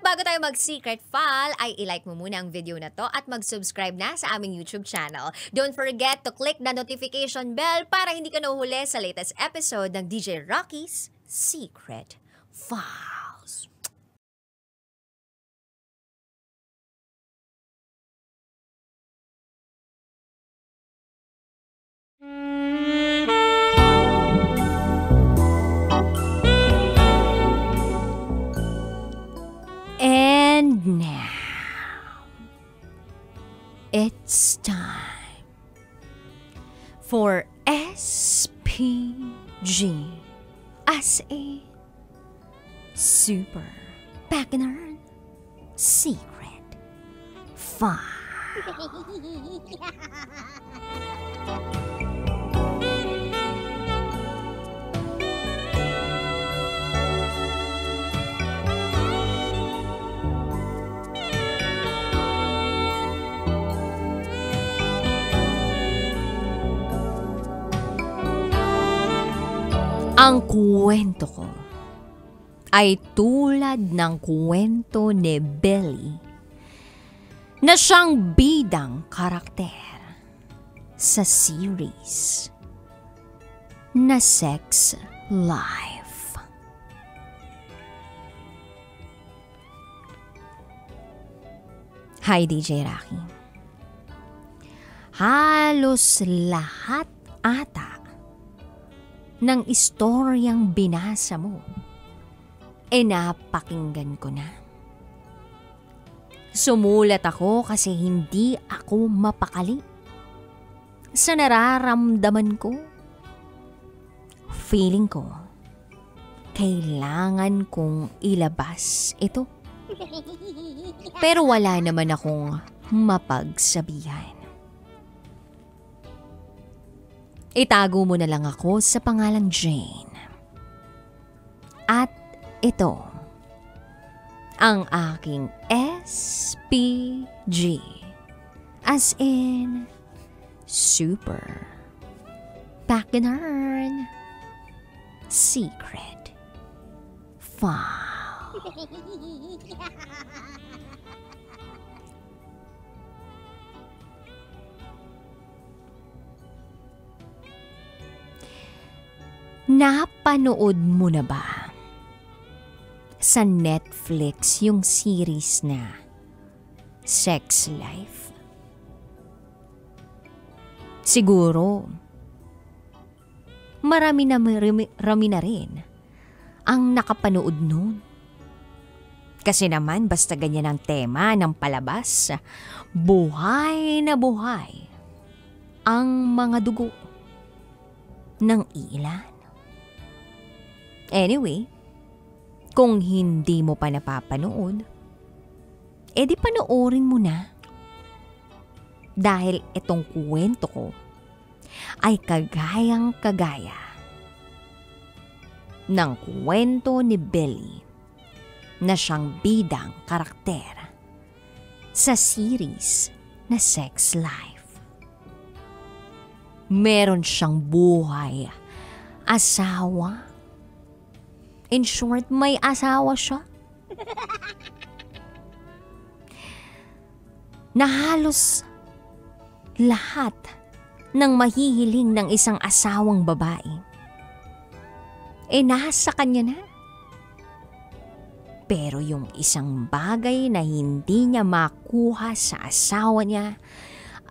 bago tayo mag-secret file, ay ilike mo muna ang video na to at mag-subscribe na sa aming YouTube channel. Don't forget to click the notification bell para hindi ka nahuhuli sa latest episode ng DJ Rocky's Secret Files. And now, it's time for SPG as a Super Bacchanal Secret File. Ang kwento ko ay tulad ng kwento ni Belly na siyang bidang karakter sa series na Sex Life. Hi DJ Rocky. Halos lahat ata ng istoryang binasa mo, napakinggan ko na. Sumulat ako kasi hindi ako mapakali sa nararamdaman ko. Feeling ko, kailangan kong ilabas ito. Pero wala naman akong mapagsabihan. Itago mo na lang ako sa pangalang Jane. At ito, ang aking SPG, as in Super Bacchanal Secret File. Napanood mo na ba sa Netflix yung series na Sex Life? Siguro, marami na rin ang nakapanood nun. Kasi naman basta ganyan ang tema ng palabas, buhay na buhay ang mga dugo ng ilan. Anyway, kung hindi mo pa napapanood, di panoorin mo na. Dahil itong kwento ko ay kagayang-kagaya ng kwento ni Belly na siyang bidang karakter sa series na Sex Life. Meron siyang buhay, asawa. In short, may asawa siya. Na halos lahat ng mahihiling ng isang asawang babae nasa kanya na. Pero yung isang bagay na hindi niya makuha sa asawa niya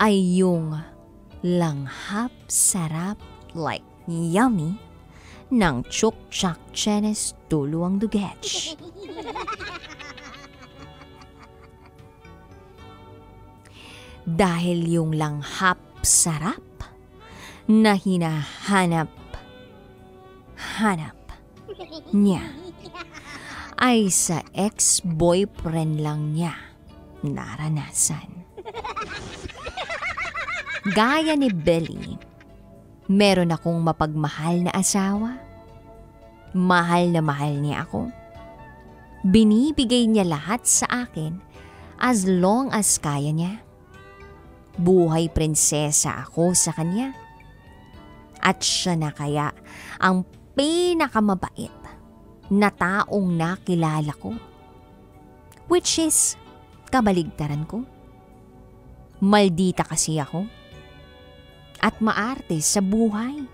ay yung langhap sarap like yummy ng Chuk-Chak Chenes Tuluang Dugech. Dahil yung langhap sarap na hinahanap niya ay sa ex-boyfriend lang niya naranasan. Gaya ni Belly, meron akong mapagmahal na asawa. Mahal na mahal niya ako. Binibigay niya lahat sa akin as long as kaya niya. Buhay prinsesa ako sa kanya. At siya na kaya ang pinakamabait na taong nakilala ko. Which is, kabaligtaran ko. Maldita kasi ako. At maarte sa buhay.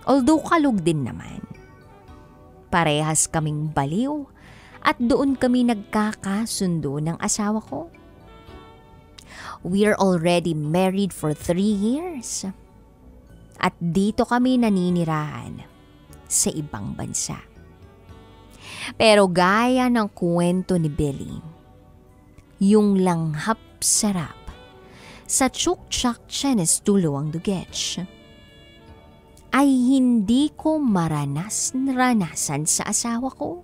Although kalug din naman. Parehas kaming baliw at doon kami nagkakasundo ng asawa ko. We're already married for 3 years. At dito kami naninirahan sa ibang bansa. Pero gaya ng kwento ni Billy, yung langhap sarap sa Chukchak Chenestulo ang Dugets ay hindi ko ranasan sa asawa ko.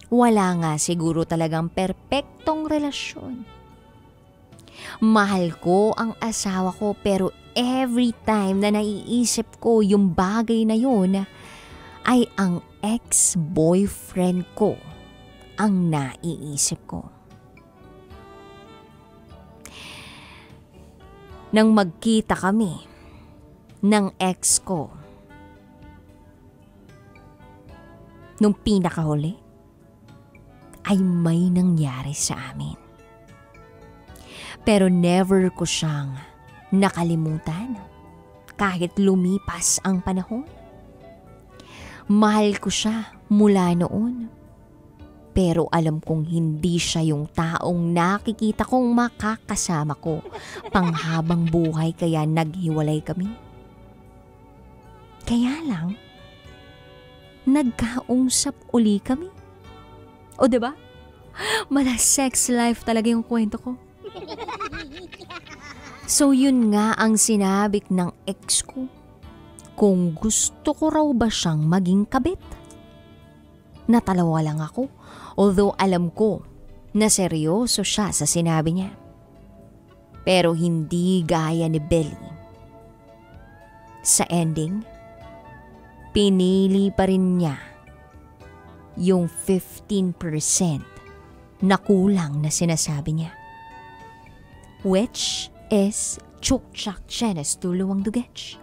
Wala nga siguro talagang perpektong relasyon. Mahal ko ang asawa ko pero every time na naiisip ko yung bagay na yun ay ang ex-boyfriend ko ang naiisip ko. Nang magkita kami ng ex ko nung pinakahuli ay may nangyari sa amin. Pero never ko siyang nakalimutan kahit lumipas ang panahon. Mahal ko siya mula noon. Pero alam kong hindi siya yung taong nakikita kong makakasama ko panghabang buhay kaya naghiwalay kami. Kaya lang, nagkausap uli kami. O diba? Mala sex life talaga yung kwento ko. So yun nga ang sinabi ng ex ko. Kung gusto ko raw ba siyang maging kabit? Natalawa lang ako, although alam ko na seryoso siya sa sinabi niya. Pero hindi gaya ni Billy. Sa ending, pinili pa rin niya yung 15% na kulang na sinasabi niya. Which is Chukchak Chenestulo ang Dugets.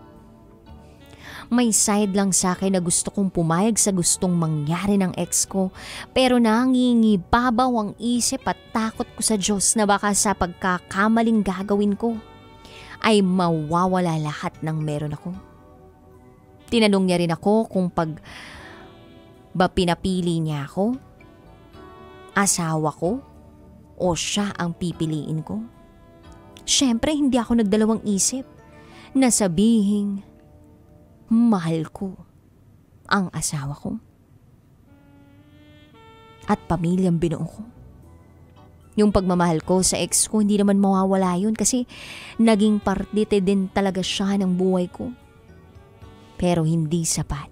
May side lang sa akin na gusto kong pumayag sa gustong mangyari ng ex ko, pero nangingibabaw ang isip at takot ko sa Diyos na baka sa pagkakamaling gagawin ko ay mawawala lahat ng meron ako. Tinanong niya rin ako kung ba pinapili niya ako, asawa ko, o siya ang pipiliin ko. Siyempre, hindi ako nagdalawang isip na sabihing mahal ko ang asawa ko at pamilyang binuo ko. Yung pagmamahal ko sa ex ko, hindi naman mawawala yun kasi naging parte din talaga siya ng buhay ko. Pero hindi sapat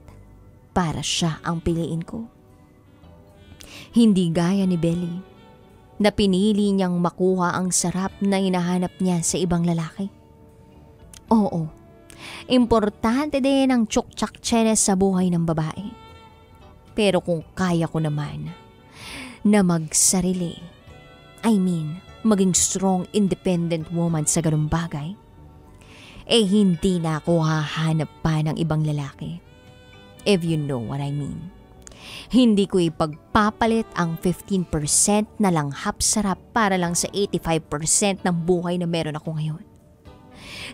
para siya ang piliin ko. Hindi gaya ni Belly na pinili niyang makuha ang sarap na hinahanap niya sa ibang lalaki. Oo, importante din ang Chukchak Chenes sa buhay ng babae. Pero kung kaya ko naman na magsarili, maging strong independent woman sa ganung bagay, hindi na ako hahanap pa ng ibang lalaki. If you know what I mean. Hindi ko ipagpapalit ang 15% na langhap sarap para lang sa 85% ng buhay na meron ako ngayon.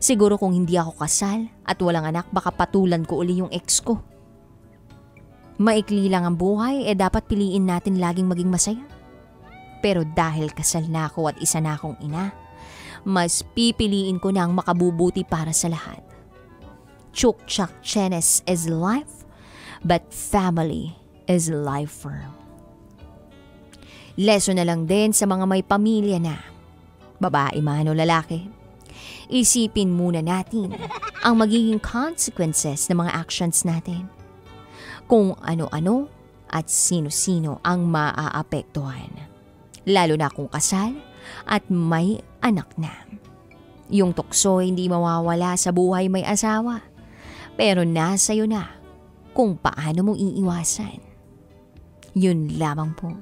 Siguro kung hindi ako kasal at walang anak, baka patulan ko uli yung ex ko. Maikli lang ang buhay, dapat piliin natin laging maging masaya. Pero dahil kasal na ako at isa na akong ina, mas pipiliin ko na ang makabubuti para sa lahat. Chukchak Chenes is life, but family is lifer. Lesson na lang din sa mga may pamilya na, babae man o lalaki. Isipin muna natin ang magiging consequences ng mga actions natin. Kung ano-ano at sino-sino ang maaapektuhan. Lalo na kung kasal at may anak na. Yung tukso hindi mawawala sa buhay may asawa. Pero nasa iyo na kung paano mo iiwasan. Yun lamang po.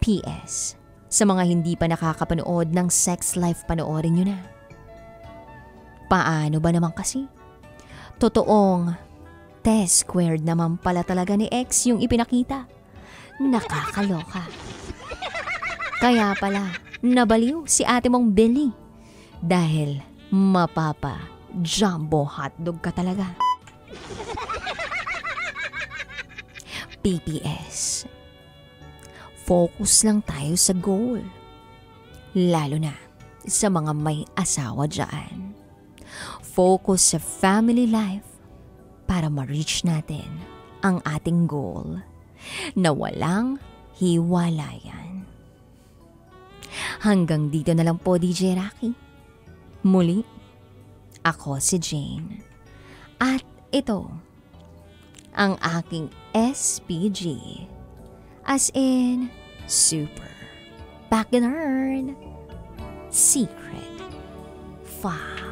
P.S. Sa mga hindi pa nakakapanood ng sex life, panoorin nyo na. Paano ba naman kasi? Totoong T-squared naman pala talaga ni ex yung ipinakita. Nakakaloka. Kaya pala, nabaliw si ate mong Billy. Dahil mapapa jumbo hotdog ka talaga. PPS. Focus lang tayo sa goal. Lalo na sa mga may asawa dyan. Focus sa family life para ma-reach natin ang ating goal na walang hiwalayan. Hanggang dito na lang po, DJ Rocky. Muli, ako si Jane. At ito, ang aking SPG. As in, super back in Secret 5.